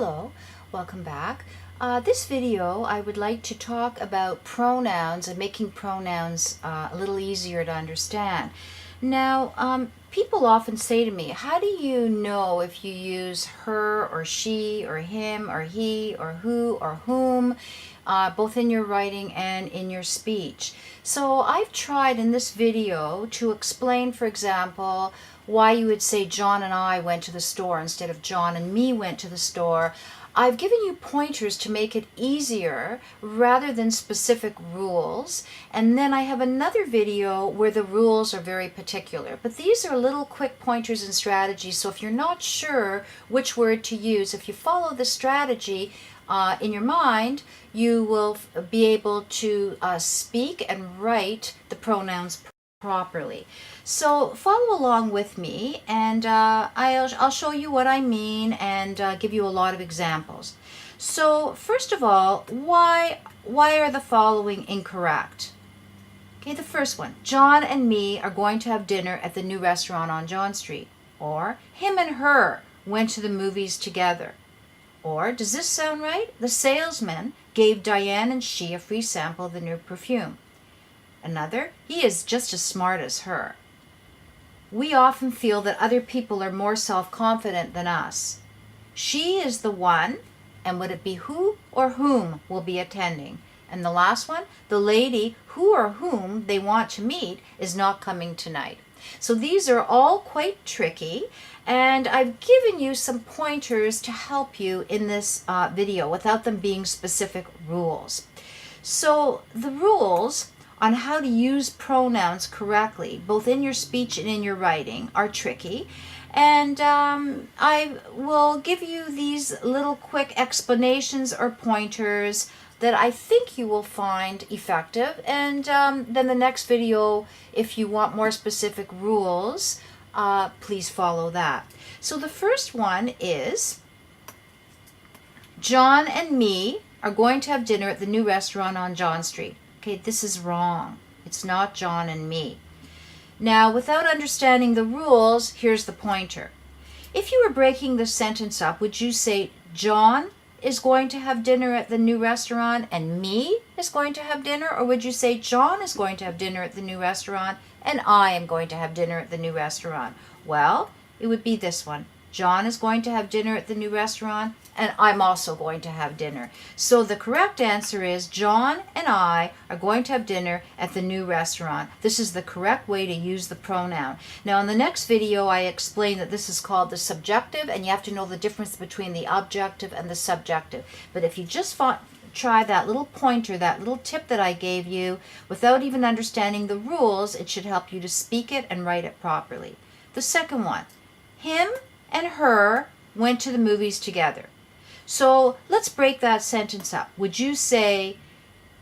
Hello, welcome back. This video I would like to talk about pronouns and making pronouns a little easier to understand. Now, people often say to me, how do you know if you use her or she or him or he or who or whom, both in your writing and in your speech? So I've tried in this video to explain, for example, why you would say John and I went to the store instead of John and me went to the store. I've given you pointers to make it easier rather than specific rules. And then I have another video where the rules are very particular. But these are little quick pointers and strategies. So if you're not sure which word to use, if you follow the strategy in your mind, you will be able to speak and write the pronouns properly. So follow along with me, and I'll show you what I mean and give you a lot of examples. So first of all, why are the following incorrect? Okay, the first one, John and me are going to have dinner at the new restaurant on John Street. Or him and her went to the movies together. Or does this sound right? The salesman gave Diane and she a free sample of the new perfume. Another, he is just as smart as her. We often feel that other people are more self-confident than us. She is the one, and would it be who or whom will be attending? And the last one, the lady who or whom they want to meet is not coming tonight. So these are all quite tricky, and I've given you some pointers to help you in this video without them being specific rules. So the rules on how to use pronouns correctly, both in your speech and in your writing, are tricky. And I will give you these little quick explanations or pointers that I think you will find effective. And then the next video, if you want more specific rules, please follow that. So the first one is, John and me are going to have dinner at the new restaurant on John Street. Okay, this is wrong. It's not John and me. Now, without understanding the rules, here's the pointer. If you were breaking the sentence up, would you say John is going to have dinner at the new restaurant and me is going to have dinner? Or would you say John is going to have dinner at the new restaurant and I am going to have dinner at the new restaurant? Well, it would be this one. John is going to have dinner at the new restaurant and I'm also going to have dinner. So the correct answer is John and I are going to have dinner at the new restaurant. This is the correct way to use the pronoun. Now in the next video I explain that this is called the subjunctive, and you have to know the difference between the objective and the subjunctive. But if you just try that little pointer, that little tip that I gave you, without even understanding the rules, it should help you to speak it and write it properly. The second one, him and her went to the movies together. So let's break that sentence up. Would you say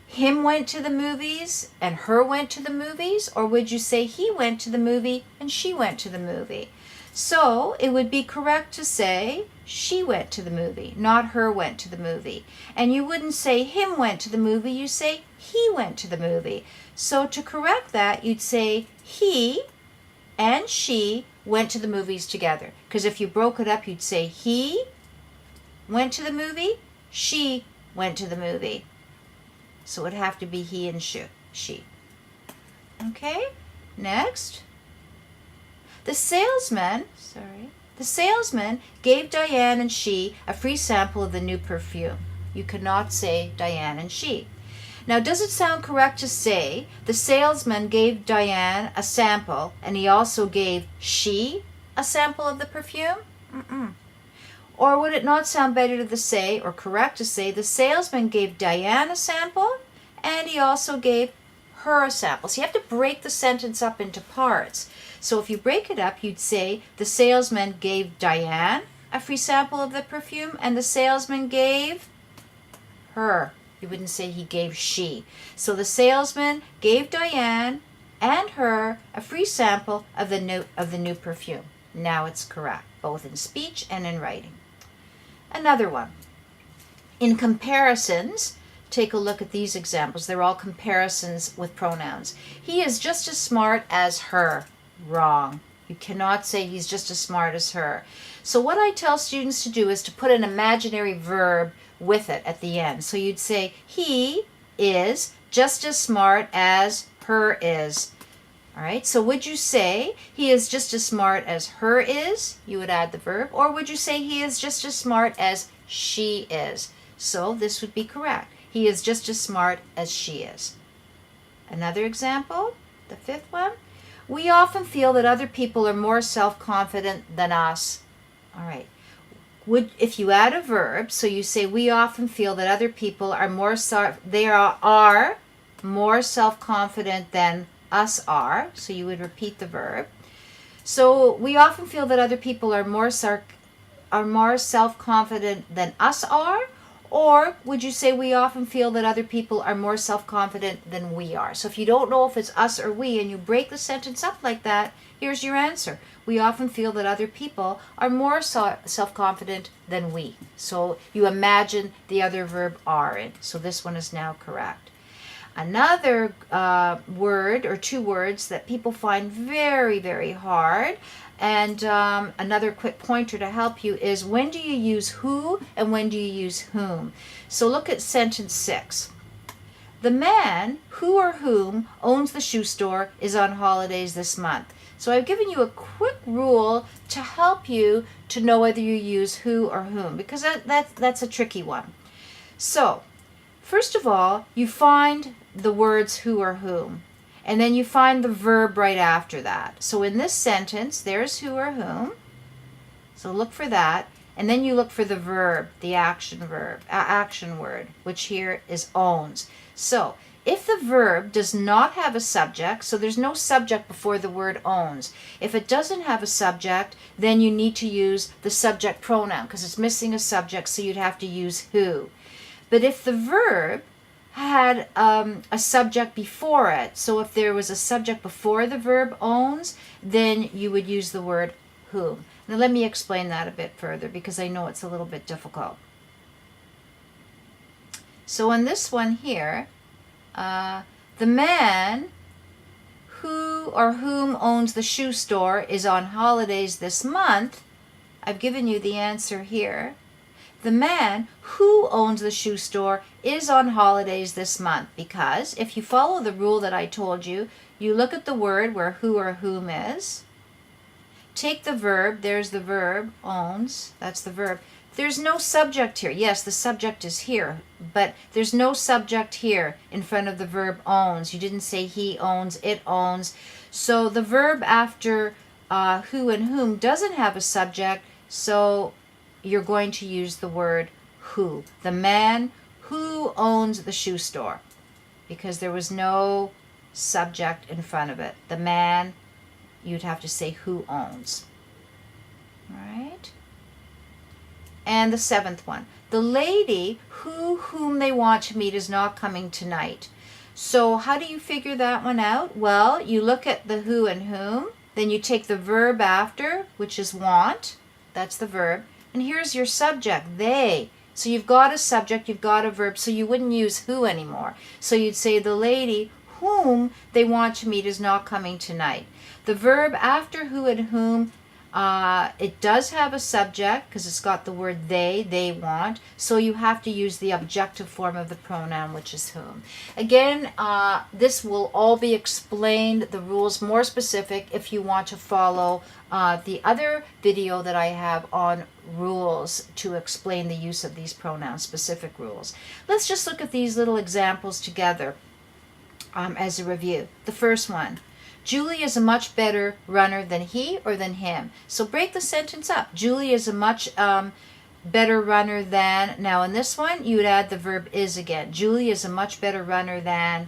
him went to the movies and her went to the movies? Or would you say he went to the movie and she went to the movie? So it would be correct to say she went to the movie, not her went to the movie. And you wouldn't say him went to the movie, you say he went to the movie. So to correct that, you'd say he and she went to the movies together. Because if you broke it up, you'd say he went to the movie, she went to the movie. So it would have to be he and she. Okay, next. The salesman gave Diane and she a free sample of the new perfume. You cannot say Diane and she. Now, does it sound correct to say the salesman gave Diane a sample and he also gave she a sample of the perfume? Or would it not sound better to say, or correct to say, the salesman gave Diane a sample and he also gave her a sample? So you have to break the sentence up into parts. So if you break it up, you'd say the salesman gave Diane a free sample of the perfume and the salesman gave her. You wouldn't say he gave she. So the salesman gave Diane and her a free sample of the new perfume. Now it's correct, both in speech and in writing. Another one. In comparisons, take a look at these examples. They're all comparisons with pronouns. He is just as smart as her. Wrong. You cannot say he's just as smart as her. So what I tell students to do is to put an imaginary verb with it at the end. So you'd say, he is just as smart as her is. All right, so would you say he is just as smart as her is? You would add the verb. Or would you say he is just as smart as she is? So this would be correct. He is just as smart as she is. Another example, the fifth one. We often feel that other people are more self-confident than us. All right. If you add a verb, so you say we often feel that other people are more more self-confident than us are. So you would repeat the verb. So we often feel that other people are more self-confident than us are. Or would you say we often feel that other people are more self-confident than we are? So if you don't know if it's us or we and you break the sentence up like that, here's your answer. We often feel that other people are more self-confident than we. So you imagine the other verb are in. So this one is now correct. Another word or two words that people find very, very hard, and another quick pointer to help you is when do you use who and when do you use whom? So look at sentence 6. The man who or whom owns the shoe store is on holidays this month. So I've given you a quick rule to help you to know whether you use who or whom, because that's a tricky one. So first of all, you find the words who or whom, and then you find the verb right after that. So in this sentence, there's who or whom. So look for that, and then you look for the verb, the action word, which here is owns. So if the verb does not have a subject, so there's no subject before the word owns. If it doesn't have a subject, then you need to use the subject pronoun because it's missing a subject, so you'd have to use who. But if the verb had a subject before it, so if there was a subject before the verb owns, then you would use the word whom. Now let me explain that a bit further because I know it's a little bit difficult. So in this one here, the man who or whom owns the shoe store is on holidays this month. I've given you the answer here. The man who owns the shoe store is on holidays this month because if you follow the rule that I told you, you look at the word where who or whom is. Take the verb, there's the verb, owns, that's the verb. There's no subject here. Yes, the subject is here, but there's no subject here in front of the verb owns. You didn't say he owns, it owns. So the verb after who and whom doesn't have a subject, so you're going to use the word who. The man who owns the shoe store, because there was no subject in front of it. The man, you'd have to say who owns. All right? And the seventh one. The lady whom they want to meet is not coming tonight. So how do you figure that one out? Well, you look at the who and whom, then you take the verb after, which is want. That's the verb. And here's your subject, they. So you've got a subject, you've got a verb, so you wouldn't use who anymore. So you'd say the lady whom they want to meet is not coming tonight. The verb after who and whom, it does have a subject because it's got the word they want. So you have to use the objective form of the pronoun, which is whom. Again, this will all be explained, the rules more specific if you want to follow the other video that I have on rules to explain the use of these pronouns, specific rules. Let's just look at these little examples together as a review. The first one. Julie is a much better runner than he or than him. So break the sentence up. Julie is a much better runner than. Now in this one, you would add the verb is again. Julie is a much better runner than.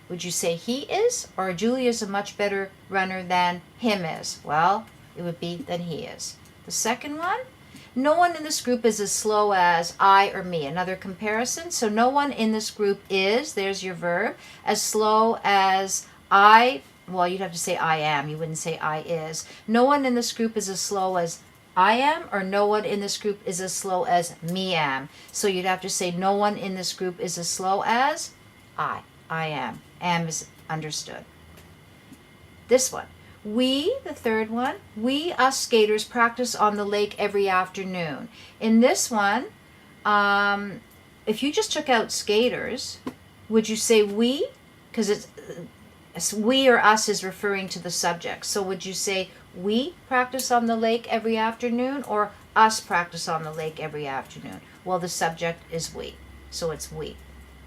Would you say he is? Or Julie is a much better runner than him is? Well, it would be than he is. The second one. No one in this group is as slow as I or me. Another comparison. So no one in this group is, there's your verb, as slow as I. Well, you'd have to say I am. You wouldn't say I is. No one in this group is as slow as I am, or no one in this group is as slow as me am. So you'd have to say no one in this group is as slow as I am. Am is understood. This one. We, the third one, we, us skaters, practice on the lake every afternoon. In this one, if you just took out skaters, would you say we? Because it's we or us is referring to the subject. So would you say we practice on the lake every afternoon or us practice on the lake every afternoon? Well, the subject is we, so it's we.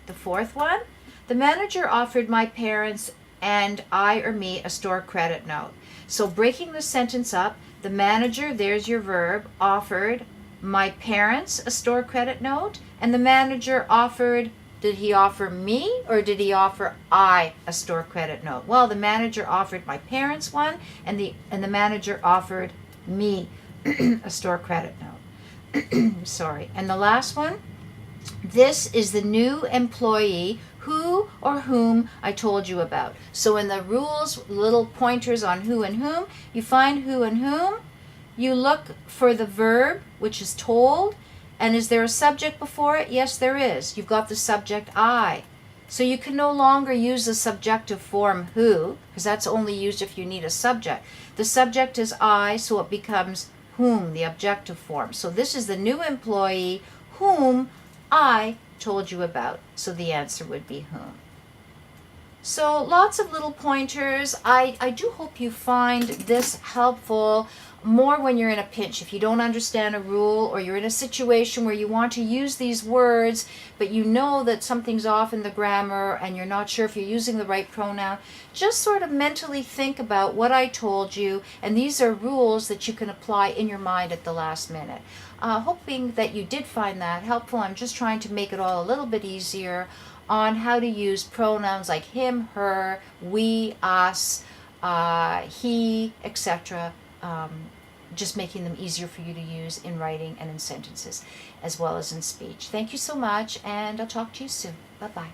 The fourth one, the manager offered my parents and I or me a store credit note. So breaking the sentence up, the manager, there's your verb, offered my parents a store credit note, and the manager offered, did he offer me or did he offer I a store credit note? Well, the manager offered my parents one, and the manager offered me a store credit note. Sorry. And the last one, this is the new employee who or whom I told you about. So in the rules, little pointers on who and whom, you find who and whom, you look for the verb, which is told, and is there a subject before it? Yes, there is. You've got the subject I. So you can no longer use the subjunctive form who, because that's only used if you need a subject. The subject is I, so it becomes whom, the objective form. So this is the new employee whom I told you about. So the answer would be whom. So lots of little pointers. I do hope you find this helpful more when you're in a pinch. If you don't understand a rule or you're in a situation where you want to use these words, but you know that something's off in the grammar and you're not sure if you're using the right pronoun, just sort of mentally think about what I told you, and these are rules that you can apply in your mind at the last minute. Hoping that you did find that helpful. I'm just trying to make it all a little bit easier on how to use pronouns like him, her, we, us, he, etc. Just making them easier for you to use in writing and in sentences as well as in speech. Thank you so much, and I'll talk to you soon. Bye-bye.